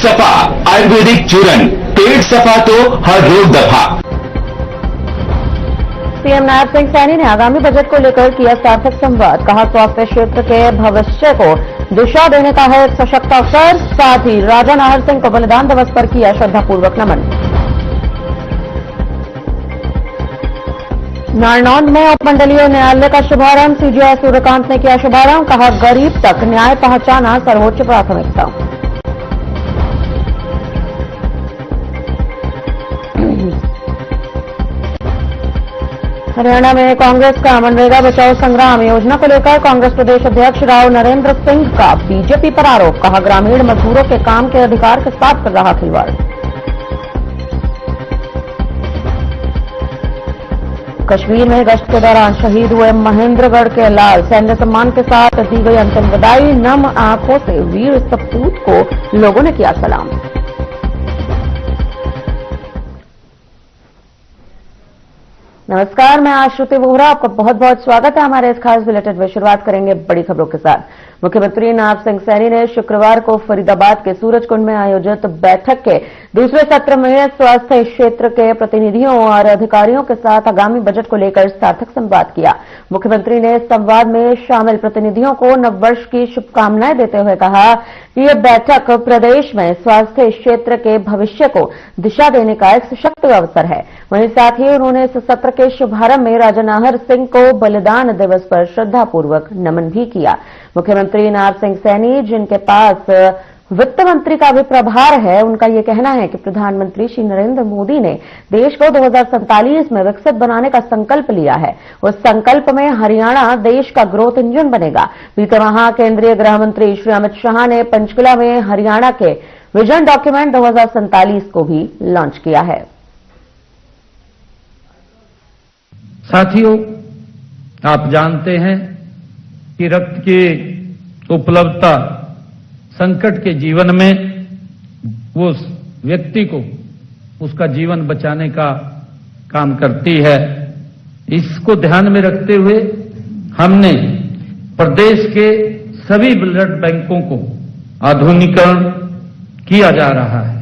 सफा आयुर्वेदिक चूरन, पेट सफा तो हर रोग दफा। सीएम नायब सिंह सैनी ने आगामी बजट को लेकर किया सार्थक संवाद। कहा, स्वास्थ्य क्षेत्र के भविष्य को दिशा देने का है एक सशक्त अवसर। साथ ही राजा नाहर सिंह को बलिदान दिवस पर किया श्रद्धापूर्वक नमन। नारनौंद में उपमंडलीय न्यायालय का शुभारंभ। सीजीआई सूर्यकांत ने किया शुभारंभ। कहा, गरीब तक न्याय पहुंचाना सर्वोच्च प्राथमिकता। हरियाणा में कांग्रेस का मनरेगा बचाओ संग्राम योजना को लेकर कांग्रेस प्रदेश अध्यक्ष राव नरेंद्र सिंह का बीजेपी पर आरोप। कहा, ग्रामीण मजदूरों के काम के अधिकार के साथ कर रहा खिलवाड़। कश्मीर में गश्त के दौरान शहीद हुए महेंद्रगढ़ के लाल सैन्य सम्मान के साथ दी गई अंतिम विदाई। नम आंखों से वीर सपूत को लोगों ने किया सलाम। नमस्कार, मैं आश्रुति वोहरा, आपका बहुत बहुत स्वागत है हमारे इस खास बुलेटिन में। शुरुआत करेंगे बड़ी खबरों के साथ। मुख्यमंत्री नायब सिंह सैनी ने शुक्रवार को फरीदाबाद के सूरजकुंड में आयोजित बैठक के दूसरे सत्र में स्वास्थ्य क्षेत्र के प्रतिनिधियों और अधिकारियों के साथ आगामी बजट को लेकर सार्थक संवाद किया। मुख्यमंत्री ने संवाद में शामिल प्रतिनिधियों को नववर्ष की शुभकामनाएं देते हुए कहा कि यह बैठक प्रदेश में स्वास्थ्य क्षेत्र के भविष्य को दिशा देने का एक सशक्त अवसर है। वहीं साथ ही उन्होंने इस सत्र के शुभारंभ में राजा नाहर सिंह को बलिदान दिवस पर श्रद्धापूर्वक नमन भी किया। मुख्यमंत्री नायब सिंह सैनी, जिनके पास वित्त मंत्री का भी प्रभार है, उनका यह कहना है कि प्रधानमंत्री श्री नरेंद्र मोदी ने देश को 2047 में विकसित बनाने का संकल्प लिया है। उस संकल्प में हरियाणा देश का ग्रोथ इंजन बनेगा। बीते माह केंद्रीय गृह मंत्री श्री अमित शाह ने पंचकुला में हरियाणा के विजन डॉक्यूमेंट 2047 को भी लॉन्च किया है। साथियों, आप जानते हैं कि रक्त की उपलब्धता संकट के जीवन में वो व्यक्ति को उसका जीवन बचाने का काम करती है। इसको ध्यान में रखते हुए हमने प्रदेश के सभी ब्लड बैंकों को आधुनिकीकरण किया जा रहा है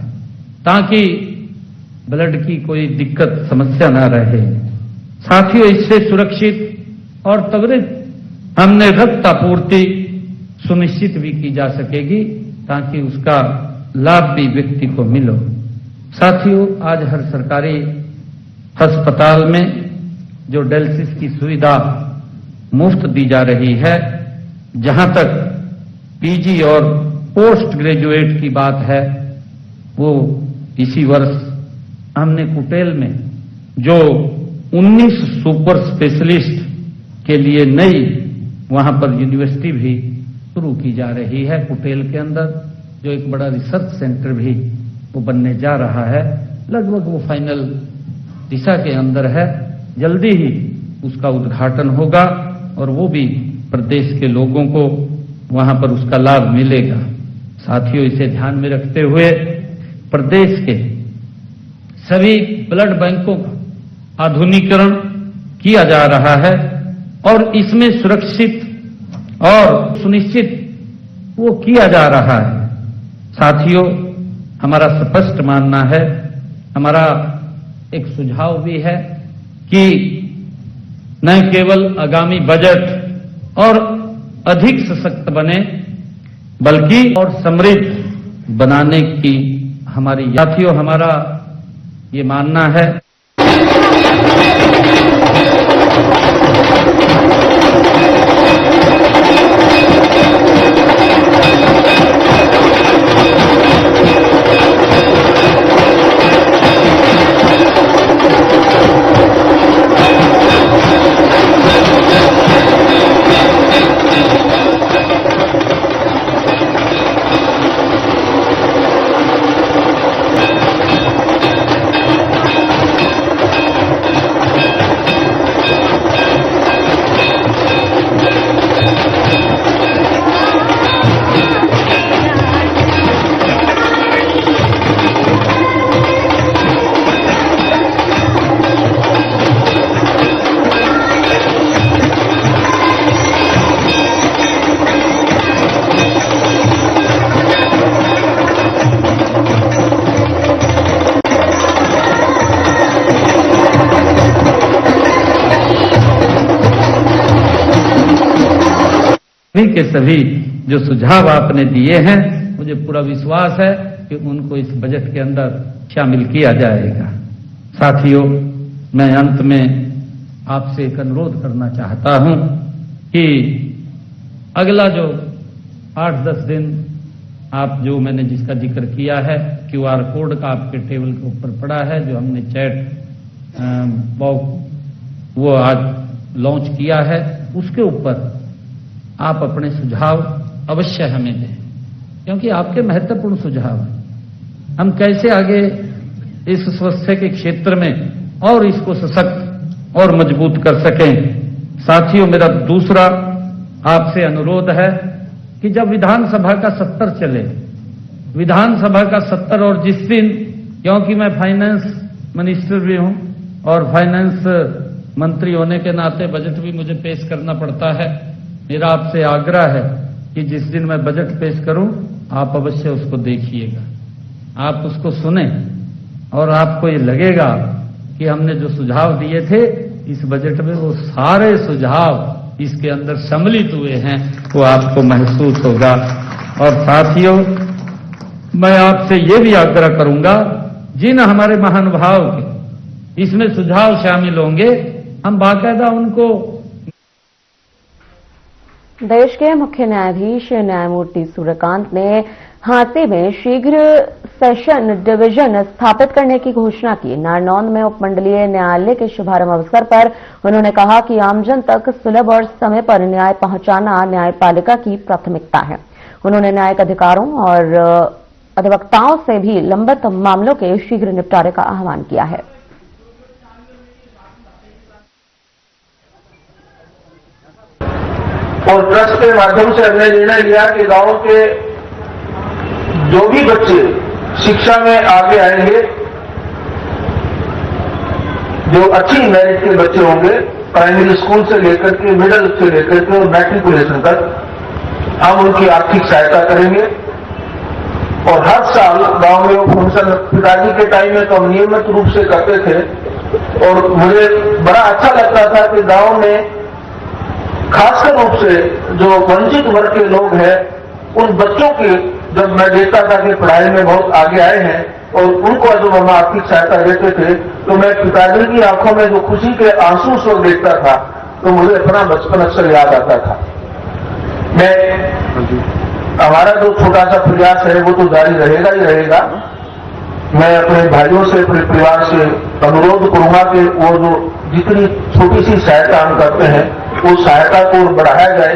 ताकि ब्लड की कोई दिक्कत समस्या न रहे। साथियों, इससे सुरक्षित और त्वरित हमने रक्त आपूर्ति सुनिश्चित भी की जा सकेगी ताकि उसका लाभ भी व्यक्ति को मिले। साथियों, आज हर सरकारी अस्पताल में जो डायलिसिस की सुविधा मुफ्त दी जा रही है, जहां तक पीजी और पोस्ट ग्रेजुएट की बात है, वो इसी वर्ष हमने कुटेल में जो 19 सुपर स्पेशलिस्ट के लिए नई वहां पर यूनिवर्सिटी भी शुरू की जा रही है। कुटेल के अंदर जो एक बड़ा रिसर्च सेंटर भी वो बनने जा रहा है, लगभग वो फाइनल दिशा के अंदर है। जल्दी ही उसका उद्घाटन होगा और वो भी प्रदेश के लोगों को वहां पर उसका लाभ मिलेगा। साथियों, इसे ध्यान में रखते हुए प्रदेश के सभी ब्लड बैंकों का आधुनिकीकरण किया जा रहा है और इसमें सुरक्षित और सुनिश्चित वो किया जा रहा है। साथियों, हमारा स्पष्ट मानना है, हमारा एक सुझाव भी है कि न केवल आगामी बजट और अधिक सशक्त बने बल्कि और समृद्ध बनाने की हमारी साथियों हमारा ये मानना है। सभी के सभी जो सुझाव आपने दिए हैं, मुझे पूरा विश्वास है कि उनको इस बजट के अंदर शामिल किया जाएगा। साथियों, मैं अंत में आपसे एक अनुरोध करना चाहता हूं कि अगला जो 8-10 दिन आप जो मैंने जिसका जिक्र किया है, QR कोड का आपके टेबल के ऊपर पड़ा है, जो हमने चैट बॉक्स वो आज लॉन्च किया है, उसके ऊपर आप अपने सुझाव अवश्य हमें दें, क्योंकि आपके महत्वपूर्ण सुझाव हैं। हम कैसे आगे इस स्वास्थ्य के क्षेत्र में और इसको सशक्त और मजबूत कर सकें। साथियों, मेरा दूसरा आपसे अनुरोध है कि जब विधानसभा का सत्र चले, विधानसभा का सत्र, और जिस दिन, क्योंकि मैं फाइनेंस मिनिस्टर भी हूं और फाइनेंस मंत्री होने के नाते बजट भी मुझे पेश करना पड़ता है, मेरा आपसे आग्रह है कि जिस दिन मैं बजट पेश करूं, आप अवश्य उसको देखिएगा, आप उसको सुने, और आपको ये लगेगा कि हमने जो सुझाव दिए थे इस बजट में, वो सारे सुझाव इसके अंदर सम्मिलित हुए हैं, वो आपको महसूस होगा। और साथियों, मैं आपसे ये भी आग्रह करूंगा, जिन हमारे महानुभाव के इसमें सुझाव शामिल होंगे, हम बाकायदा उनको। देश के मुख्य न्यायाधीश न्यायमूर्ति सूर्यकांत ने हांसी में शीघ्र सेशन डिवीजन स्थापित करने की घोषणा की। नारनौंद में उपमंडलीय न्यायालय के शुभारंभ अवसर पर उन्होंने कहा कि आमजन तक सुलभ और समय पर न्याय पहुंचाना न्यायपालिका की प्राथमिकता है। उन्होंने न्यायिक अधिकारों और अधिवक्ताओं से भी लंबित मामलों के शीघ्र निपटारे का आह्वान किया है। और ट्रस्ट के माध्यम से हमने निर्णय लिया कि गांव के जो भी बच्चे शिक्षा में आगे आएंगे, जो अच्छी मेरिट के बच्चे होंगे, प्राइमरी स्कूल से लेकर के मिडिल से लेकर के और मैट्रिकुलेशन तक, हम उनकी आर्थिक सहायता करेंगे। और हर साल गांव में वो फंक्शन पिताजी के टाइम में तो हम नियमित रूप से करते थे, और मुझे बड़ा अच्छा लगता था कि गांव में खासकर रूप से जो वंचित वर्ग के लोग हैं, उन बच्चों के जब मैं देखता था कि पढ़ाई में बहुत आगे आए हैं और उनको जब हम आर्थिक सहायता देते थे, तो मैं पिताजी की आंखों में जो खुशी के आंसू उस वक्त देखता था, तो मुझे अपना बचपन अक्सर याद आता था। हमारा जो छोटा सा प्रयास है वो तो जारी रहेगा ही रहेगा। मैं अपने भाइयों से, अपने परिवार से अनुरोध करूंगा कि वो जो जितनी छोटी सी सहायता हम करते हैं, वो सहायता को बढ़ाया जाए।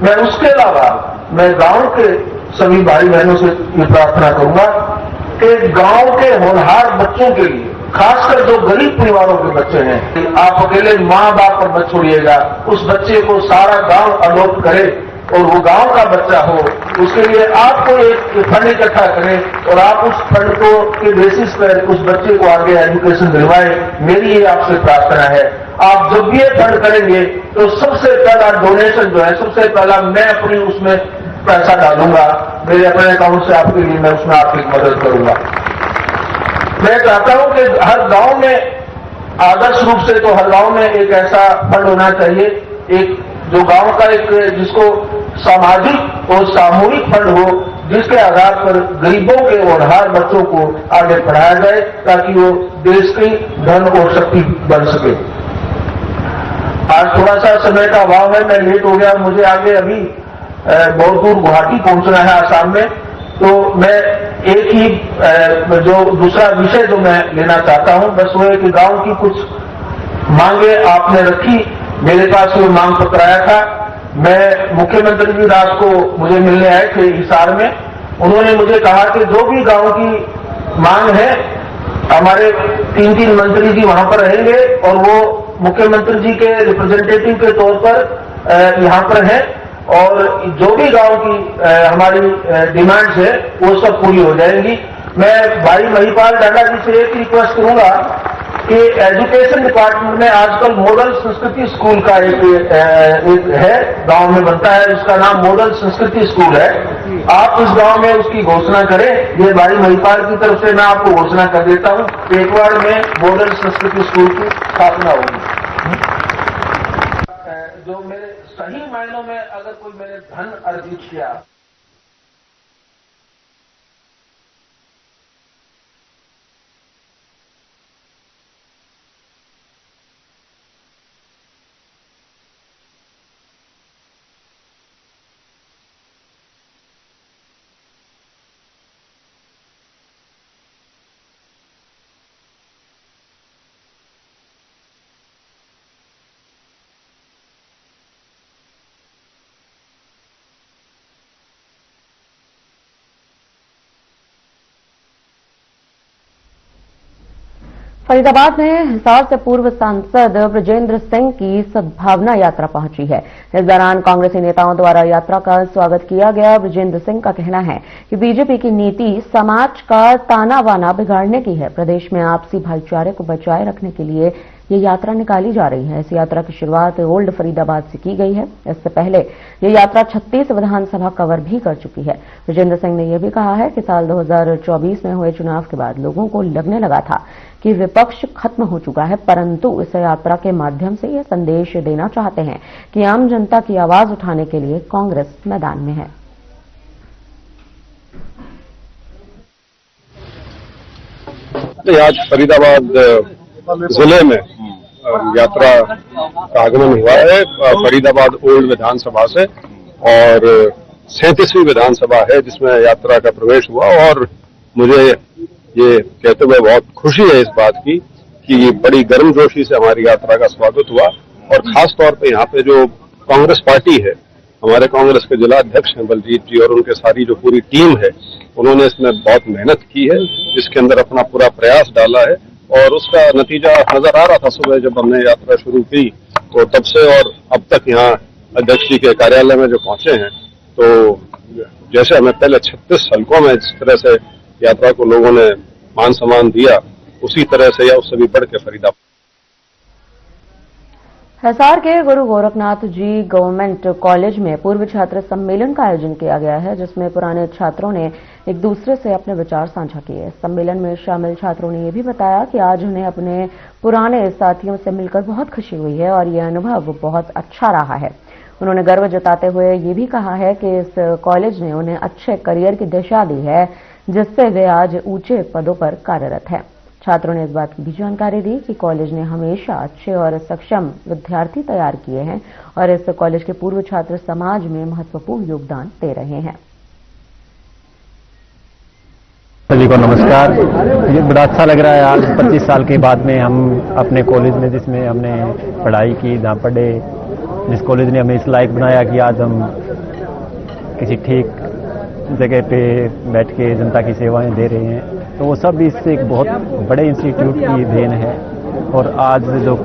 मैं उसके अलावा मैं गांव के सभी भाई बहनों से ये प्रार्थना करूंगा कि गांव के होनहार बच्चों के लिए, खासकर जो गरीब परिवारों के बच्चे हैं, आप अकेले मां बाप पर मत छोड़िएगा, उस बच्चे को सारा गांव अडॉप्ट करे और वो गांव का बच्चा हो। उसके लिए आपको एक फंड इकट्ठा करें और आप उस फंड को के बेसिस पर उस बच्चे को आगे एजुकेशन दिलवाएं। मेरी ये आपसे प्रार्थना है। आप जब भी ये फंड करेंगे तो सबसे पहला डोनेशन जो है, सबसे पहला मैं अपनी उसमें पैसा डालूंगा, मेरे अपने अकाउंट से आपके लिए मैं उसमें आर्थिक मदद करूंगा। मैं चाहता हूं कि हर गांव में, आदर्श रूप से तो हर गांव में एक ऐसा फंड होना चाहिए, एक जो गांव का एक जिसको सामाजिक और सामूहिक फंड हो, जिसके आधार पर गरीबों के और हर बच्चों को आगे पढ़ाया जाए ताकि वो देश की धन और शक्ति बन सके। आज थोड़ा सा समय का अभाव है, मैं लेट हो गया, मुझे आगे अभी बहुत दूर गुवाहाटी पहुंचना है आसाम में। तो मैं एक ही जो दूसरा विषय जो मैं लेना चाहता हूं बस वो है कि गांव की कुछ मांगे आपने रखी, मेरे पास वो मांग पत्र आया था। मैं मुख्यमंत्री जी रात को मुझे मिलने आए थे हिसार में। उन्होंने मुझे कहा कि जो भी गांव की मांग है, हमारे 3 मंत्री जी वहां पर रहेंगे और वो मुख्यमंत्री जी के रिप्रेजेंटेटिव के तौर पर यहां पर हैं, और जो भी गांव की हमारी डिमांड्स है वो सब पूरी हो जाएंगी। मैं भाई महिपाल डांडा जी से एक रिक्वेस्ट करूंगा कि एजुकेशन डिपार्टमेंट में आजकल मॉडल संस्कृति स्कूल का एक है, गांव में बनता है, उसका नाम मॉडल संस्कृति स्कूल है। आप इस गांव में उसकी घोषणा करें। ये भाई महिपाल की तरफ से मैं आपको घोषणा कर देता हूं, टेकवाड़ में मॉडल संस्कृति स्कूल की स्थापना होगी। जो मेरे सही मायनों में अगर कोई मैंने धन अर्जित किया, फरीदाबाद में हिसार से पूर्व सांसद ब्रजेंद्र सिंह की सद्भावना यात्रा पहुंची है। इस दौरान कांग्रेसी नेताओं द्वारा यात्रा का स्वागत किया गया। ब्रजेंद्र सिंह का कहना है कि बीजेपी की नीति समाज का ताना बाना बिगाड़ने की है। प्रदेश में आपसी भाईचारे को बचाए रखने के लिए ये यात्रा निकाली जा रही है। इस यात्रा की शुरुआत ओल्ड फरीदाबाद से की गई है। इससे पहले ये यात्रा 36 विधानसभा कवर भी कर चुकी है। ब्रजेंद्र सिंह ने यह भी कहा है कि साल 2024 में हुए चुनाव के बाद लोगों को लगने लगा था कि विपक्ष खत्म हो चुका है, परंतु इस यात्रा के माध्यम से यह संदेश देना चाहते हैं कि आम जनता की आवाज उठाने के लिए कांग्रेस मैदान में है। आज फरीदाबाद जिले में यात्रा का आगमन हुआ है। फरीदाबाद ओल्ड विधानसभा से और 37वीं विधानसभा है जिसमें यात्रा का प्रवेश हुआ और मुझे ये कहते हुए बहुत खुशी है इस बात की कि बड़ी गर्मजोशी से हमारी यात्रा का स्वागत हुआ और खास तौर पे यहाँ पे जो कांग्रेस पार्टी है, हमारे कांग्रेस के जिला अध्यक्ष हैं बलजीत जी और उनके सारी जो पूरी टीम है, उन्होंने इसमें बहुत मेहनत की है, इसके अंदर अपना पूरा प्रयास डाला है और उसका नतीजा नजर आ रहा था। सुबह जब हमने यात्रा शुरू की तो तब से और अब तक यहाँ अध्यक्ष जी के कार्यालय में जो पहुंचे हैं, तो जैसे हमें पहले 36 हल्कों में जिस तरह से यात्रा को लोगों ने मान सम्मान दिया, उसी तरह से या उससे भी बढ़ के फरीदाबाद। हिसार के गुरु गोरखनाथ जी गवर्नमेंट कॉलेज में पूर्व छात्र सम्मेलन का आयोजन किया गया है, जिसमें पुराने छात्रों ने एक दूसरे से अपने विचार साझा किए। सम्मेलन में शामिल छात्रों ने यह भी बताया कि आज उन्हें अपने पुराने साथियों से मिलकर बहुत खुशी हुई है और यह अनुभव बहुत अच्छा रहा है। उन्होंने गर्व जताते हुए ये भी कहा है कि इस कॉलेज ने उन्हें अच्छे करियर की दिशा दी है, जिससे वे आज ऊंचे पदों पर कार्यरत हैं। छात्रों ने इस बात की भी जानकारी दी कि कॉलेज ने हमेशा अच्छे और सक्षम विद्यार्थी तैयार किए हैं और इस कॉलेज के पूर्व छात्र समाज में महत्वपूर्ण योगदान दे रहे हैं। सभी को नमस्कार। मुझे बड़ा अच्छा लग रहा है आज 25 साल के बाद में हम अपने कॉलेज में, जिसमें हमने पढ़ाई की, जहाँ पढ़े, जिस कॉलेज ने हमें इस लायक बनाया कि आज हम किसी ठीक जगह पे बैठ के जनता की सेवाएं दे रहे हैं, तो वो सब इससे एक बहुत बड़े इंस्टीट्यूट की देन है। और आज जो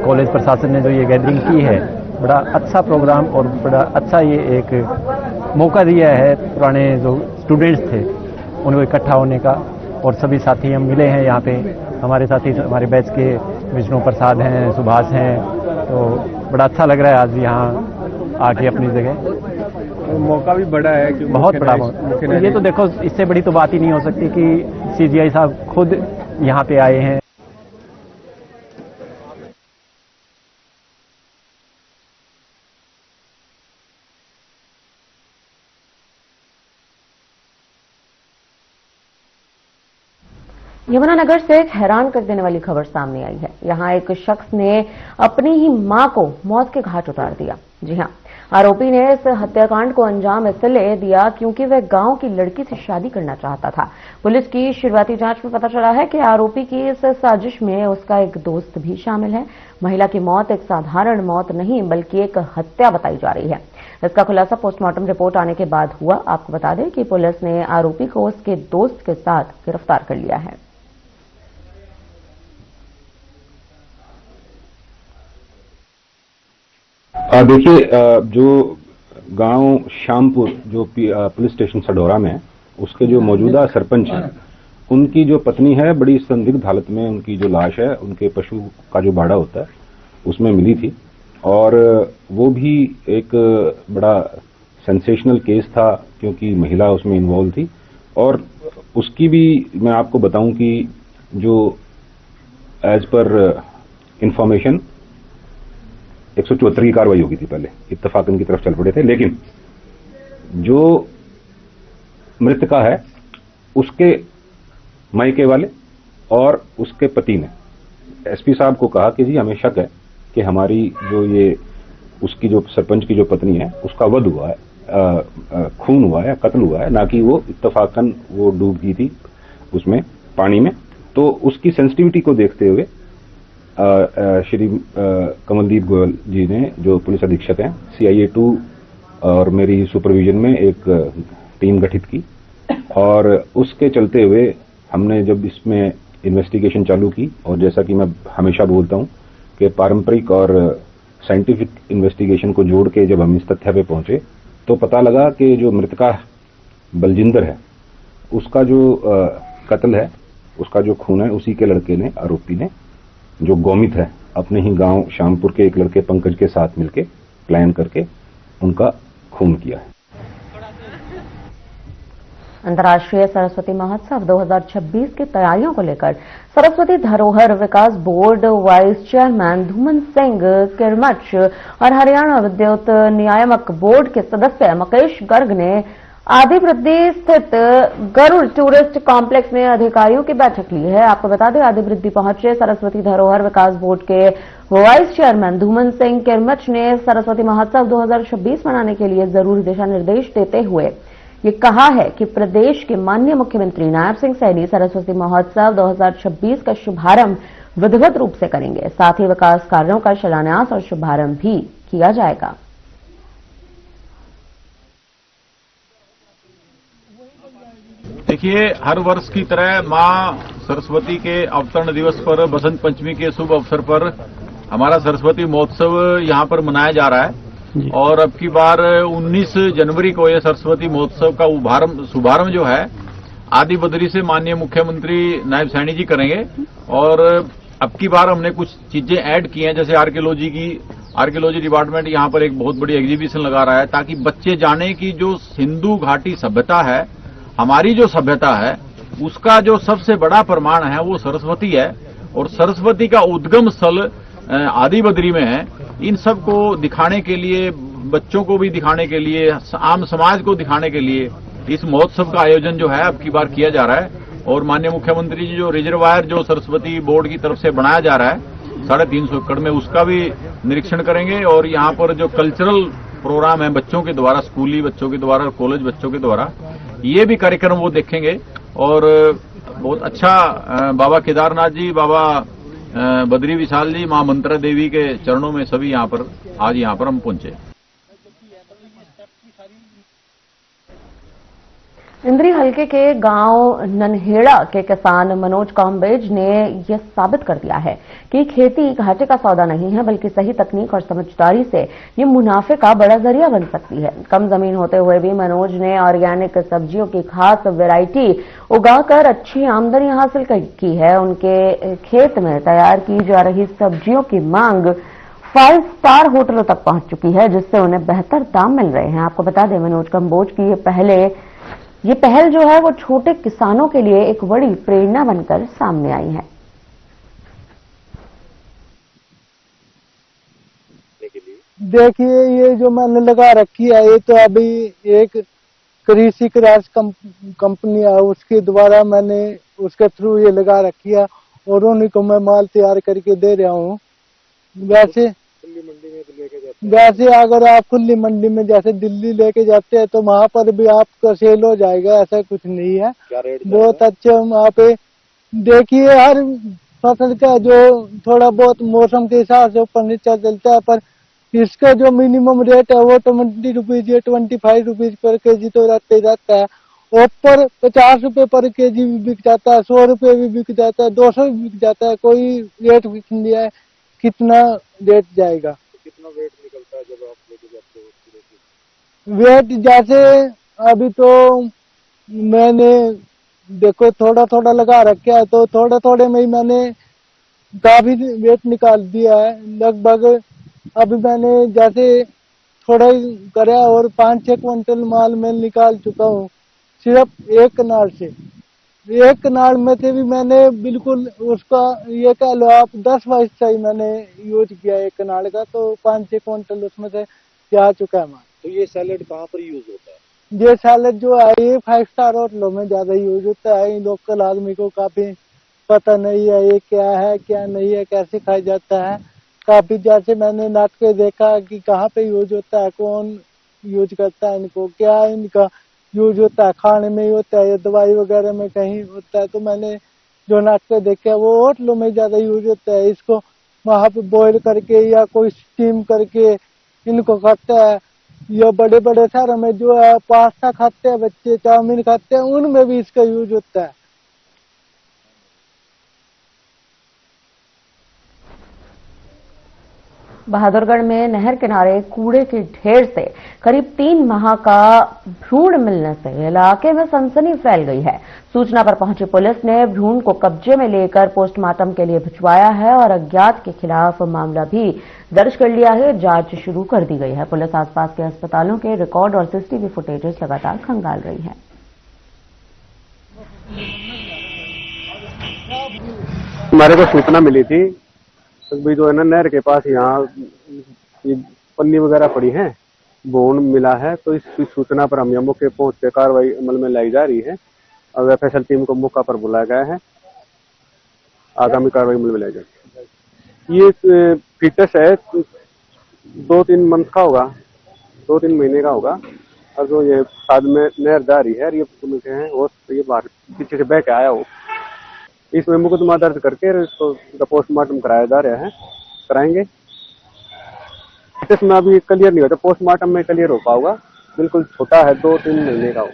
कॉलेज प्रशासन ने जो ये गैदरिंग की है, बड़ा अच्छा प्रोग्राम और बड़ा अच्छा ये एक मौका दिया है। पुराने जो स्टूडेंट्स थे उनको इकट्ठा होने का और सभी साथी हम मिले हैं यहाँ पे। हमारे साथी हमारे बैच के विष्णु प्रसाद हैं, सुभाष हैं, तो बड़ा अच्छा लग रहा है आज यहाँ आके अपनी जगह। मौका भी बड़ा है कि बहुत बड़ा मौका। ये तो देखो, इससे बड़ी तो बात ही नहीं हो सकती कि सीजीआई साहब खुद यहाँ पे आए हैं। यमुनानगर से एक हैरान कर देने वाली खबर सामने आई है। यहां एक शख्स ने अपनी ही मां को मौत के घाट उतार दिया। जी हां, आरोपी ने इस हत्याकांड को अंजाम इसलिए दिया क्योंकि वह गांव की लड़की से शादी करना चाहता था। पुलिस की शुरुआती जांच में पता चला है कि आरोपी की इस साजिश में उसका एक दोस्त भी शामिल है। महिला की मौत एक साधारण मौत नहीं बल्कि एक हत्या बताई जा रही है। इसका खुलासा पोस्टमार्टम रिपोर्ट आने के बाद हुआ। आपको बता दें कि पुलिस ने आरोपी को उसके दोस्त के साथ गिरफ्तार कर लिया है। देखिए, जो गांव शामपुर जो पुलिस स्टेशन सडोरा में है, उसके जो मौजूदा सरपंच हैं, उनकी जो पत्नी है, बड़ी संदिग्ध हालत में उनकी जो लाश है, उनके पशु का जो बाड़ा होता है उसमें मिली थी और वो भी एक बड़ा सेंसेशनल केस था क्योंकि महिला उसमें इन्वॉल्व थी। और उसकी भी मैं आपको बताऊं कि जो एज पर इंफॉर्मेशन 174 की कार्रवाई होगी थी पहले, इत्तफाकन की तरफ चल पड़े थे। लेकिन जो मृतका है उसके मायके वाले और उसके पति ने एसपी साहब को कहा कि जी हमें शक है कि हमारी जो ये उसकी जो सरपंच की जो पत्नी है उसका वध हुआ है, खून हुआ है, कत्ल हुआ है, ना कि वो इत्तफाकन वो डूब गई थी उसमें पानी में। तो उसकी सेंसिटिविटी को देखते हुए श्री कमलदीप गोयल जी ने, जो पुलिस अधीक्षक हैं, CIA 2 और मेरी सुपरविजन में एक टीम गठित की और उसके चलते हुए हमने जब इसमें इन्वेस्टिगेशन चालू की, और जैसा कि मैं हमेशा बोलता हूं कि पारंपरिक और साइंटिफिक इन्वेस्टिगेशन को जोड़ के जब हम इस तथ्य पे पहुंचे तो पता लगा कि जो मृतका बलजिंदर है उसका जो कत्ल है, उसका जो खून है, उसी के लड़के ने, आरोपी ने, जो गौमित है, अपने ही गांव शामपुर के एक लड़के पंकज के साथ मिलके प्लान करके उनका खून किया है। अंतर्राष्ट्रीय सरस्वती महोत्सव 2026 की तैयारियों को लेकर Saraswati Dharohar Vikas board vice chairman Dhuman Singh Kirmach और हरियाणा विद्युत नियामक बोर्ड के सदस्य मुकेश गर्ग ने आदिवृद्धि स्थित गरुड़ टूरिस्ट कॉम्प्लेक्स में अधिकारियों की बैठक ली है। आपको बता दें, आदिवृद्धि पहुंचे सरस्वती धरोहर विकास बोर्ड के वाइस चेयरमैन धूमन सिंह किरमच ने सरस्वती महोत्सव 2026 मनाने के लिए जरूरी दिशा निर्देश देते हुए ये कहा है कि प्रदेश के माननीय मुख्यमंत्री नायब सिंह सैनी सरस्वती महोत्सव 2026 का शुभारंभ विधिवत रूप से करेंगे। साथ ही विकास कार्यों का शिलान्यास और शुभारंभ भी किया जाएगा। देखिए, हर वर्ष की तरह मां सरस्वती के अवतरण दिवस पर, बसंत पंचमी के शुभ अवसर पर हमारा सरस्वती महोत्सव यहां पर मनाया जा रहा है और अब की बार 19 जनवरी को यह सरस्वती महोत्सव का शुभारंभ जो है आदि बद्री से माननीय मुख्यमंत्री नायब सैनी जी करेंगे। और अब की बार हमने कुछ चीजें ऐड की हैं, जैसे आर्कियोलॉजी डिपार्टमेंट यहां पर एक बहुत बड़ी एग्जीबिशन लगा रहा है ताकि बच्चे जाने की जो सिंधु घाटी सभ्यता है, हमारी जो सभ्यता है, उसका जो सबसे बड़ा प्रमाण है वो सरस्वती है और सरस्वती का उद्गम स्थल आदि बद्री में है। इन सब को दिखाने के लिए, बच्चों को भी दिखाने के लिए, आम समाज को दिखाने के लिए इस महोत्सव का आयोजन जो है अब की बार किया जा रहा है। और माननीय मुख्यमंत्री जी जो रिजर्वायर जो सरस्वती बोर्ड की तरफ से बनाया जा रहा है 350 एकड़ में, उसका भी निरीक्षण करेंगे। और यहाँ पर जो कल्चरल प्रोग्राम है बच्चों के द्वारा, स्कूली बच्चों के द्वारा, कॉलेज बच्चों के द्वारा, ये भी कार्यक्रम वो देखेंगे। और बहुत अच्छा बाबा केदारनाथ जी, बाबा बद्री विशाल जी, मां मंत्रा देवी के चरणों में सभी आज यहाँ पर हम पहुंचे। इंद्री हलके के गांव ननहेड़ा के किसान मनोज काम्बेज ने यह साबित कर दिया है कि खेती घाटे का सौदा नहीं है, बल्कि सही तकनीक और समझदारी से ये मुनाफे का बड़ा जरिया बन सकती है। कम जमीन होते हुए भी मनोज ने ऑर्गेनिक सब्जियों की खास वैरायटी उगाकर अच्छी आमदनी हासिल की है। उनके खेत में तैयार की जा रही सब्जियों की मांग 5 स्टार होटलों तक पहुंच चुकी है, जिससे उन्हें बेहतर दाम मिल रहे हैं। आपको बता दें, मनोज काम्बोज की ये पहल जो है वो छोटे किसानों के लिए एक बड़ी प्रेरणा बनकर सामने आई है। देखिए, ये जो मैंने लगा रखी है, ये तो अभी एक कृषि क्रास कंपनी है, उसके द्वारा मैंने उसके थ्रू ये लगा रखी है और उन्हीं को मैं माल तैयार करके दे रहा हूँ। वैसे अगर आप खुली मंडी में जैसे दिल्ली लेके जाते हैं तो वहाँ पर भी आपका सेल हो जाएगा, ऐसा कुछ नहीं है। बहुत अच्छे वहाँ पे देखिए, हर फसल का जो थोड़ा बहुत मौसम के हिसाब से ऊपर नीचे चलता है, पर इसका जो मिनिमम रेट है वो 20 रुपीज या 25 रुपीज पर केजी तो रहता ही रहता है। ऊपर 50 रुपए पर केजी भी बिक जाता है, 100 रुपए भी बिक जाता है, 200 भी बिक जाता है। कोई रेट फिक्स नहीं है कितना रेट जाएगा। कितना वेट निकलता है जब आप लेके जाते हो? वेट जैसे अभी तो मैंने देखो थोड़ा थोड़ा लगा रखा है, तो थोड़े थोड़े में ही मैंने काफी वेट निकाल दिया है। लगभग अभी मैंने जैसे थोड़ा ही करा और 5-6 क्विंटल माल मैं निकाल चुका हूँ सिर्फ एक कनाल से। एक कनाल में से भी मैंने बिल्कुल उसका ये कह लो आप 10 वर्ष से ही मैंने यूज किया एक कनाल का, तो 5-6 क्विंटल उसमें से जा चुका है माल। तो ये सैलेड कहाँ पर यूज होता है? ये सैलेड जो है ये 5 स्टार होटलों में ज्यादा यूज होता है। लोकल आदमी को काफी पता नहीं है ये क्या है क्या नहीं है, कैसे खाया जाता है। काफी जैसे मैंने नाट के देखा कि कहाँ पे यूज होता है, कौन यूज करता है इनको, क्या इनका यूज होता है, खाने में ही होता है या दवाई वगैरह में कहीं होता है। तो मैंने जो नाटक देखे वो होटलों में ज्यादा यूज होता है। इसको वहां पे बॉईल करके या कोई स्टीम करके इनको खाता है, या बड़े बड़े शहरों में जो है पास्ता खाते हैं बच्चे, चाउमीन खाते हैं, उनमें भी इसका यूज होता है। बहादुरगढ़ में नहर किनारे कूड़े के ढेर से करीब 3 माह का भ्रूण मिलने से इलाके में सनसनी फैल गई है। सूचना पर पहुंची पुलिस ने भ्रूण को कब्जे में लेकर पोस्टमार्टम के लिए भिजवाया है और अज्ञात के खिलाफ मामला भी दर्ज कर लिया है। जांच शुरू कर दी गई है। पुलिस आसपास के अस्पतालों के रिकॉर्ड और सीसीटीवी फुटेजेस लगातार खंगाल रही है। हमारे को सूचना मिली थी भी जो है ना नहर के पास यहाँ पन्नी वगैरह पड़ी है, भ्रूण मिला है। तो इस सूचना पर हम यहाँ मौके पहुंच के कार्रवाई अमल में लाई जा रही है और एफएसएल टीम को मौका पर बुलाया गया है। आगामी कार्रवाई अमल में लाई जाएगी। ये फीटस है, 2-3 मंथ का होगा, 2-3 महीने का होगा। और जो ये साथ में नहर जा रही है ये बाहर पीछे से बह के आया हो। इसमें मुकदमा दर्ज करके इसको पोस्टमार्टम कराया जा रहा है, कराएंगे। इसमें अभी क्लियर नहीं होता, पोस्टमार्टम में क्लियर हो पाऊंगा। बिल्कुल छोटा है, 2-3 महीने का हो।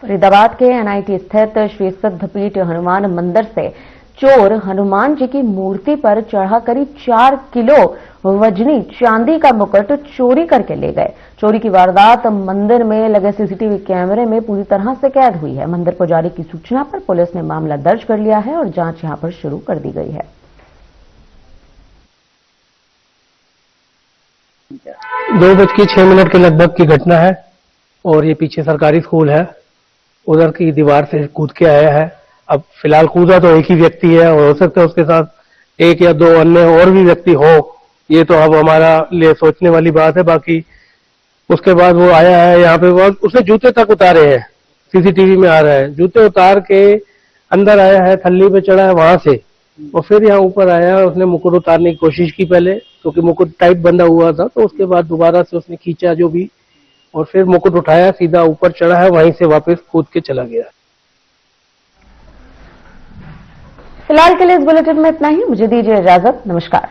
फरीदाबाद के एनआईटी स्थित श्री सिद्धपीठ हनुमान मंदिर से चोर हनुमान जी की मूर्ति पर चढ़ा करीब 4 किलो वजनी चांदी का मुकुट चोरी करके ले गए। चोरी की वारदात मंदिर में लगे सीसीटीवी कैमरे में पूरी तरह से कैद हुई है। मंदिर पुजारी की सूचना पर पुलिस ने मामला दर्ज कर लिया है और जांच यहां पर शुरू कर दी गई है। 2:06 के लगभग की घटना है और ये पीछे सरकारी स्कूल है, उधर की दीवार से कूद के आया है। अब फिलहाल कूदा तो एक ही व्यक्ति है और हो सकता है उसके साथ 1 या 2 अन्य और भी व्यक्ति हो, ये तो अब हमारा लिए सोचने वाली बात है। बाकी उसके बाद वो आया है यहाँ पे, उसने जूते तक उतारे हैं, सीसीटीवी में आ रहा है। जूते उतार के अंदर आया है, थल्ली पे चढ़ा है वहां से, और फिर यहाँ ऊपर आया है। उसने मुकुट उतारने की कोशिश की पहले, क्योंकि मुकुट टाइट बंधा हुआ था, तो उसके बाद दोबारा से उसने खींचा जो भी, और फिर मुकुट उठाया, सीधा ऊपर चढ़ा है, वहीं से वापस कूद के चला गया। फिलहाल के लिए इस बुलेटिन में इतना ही। मुझे दीजिए इजाजत। नमस्कार।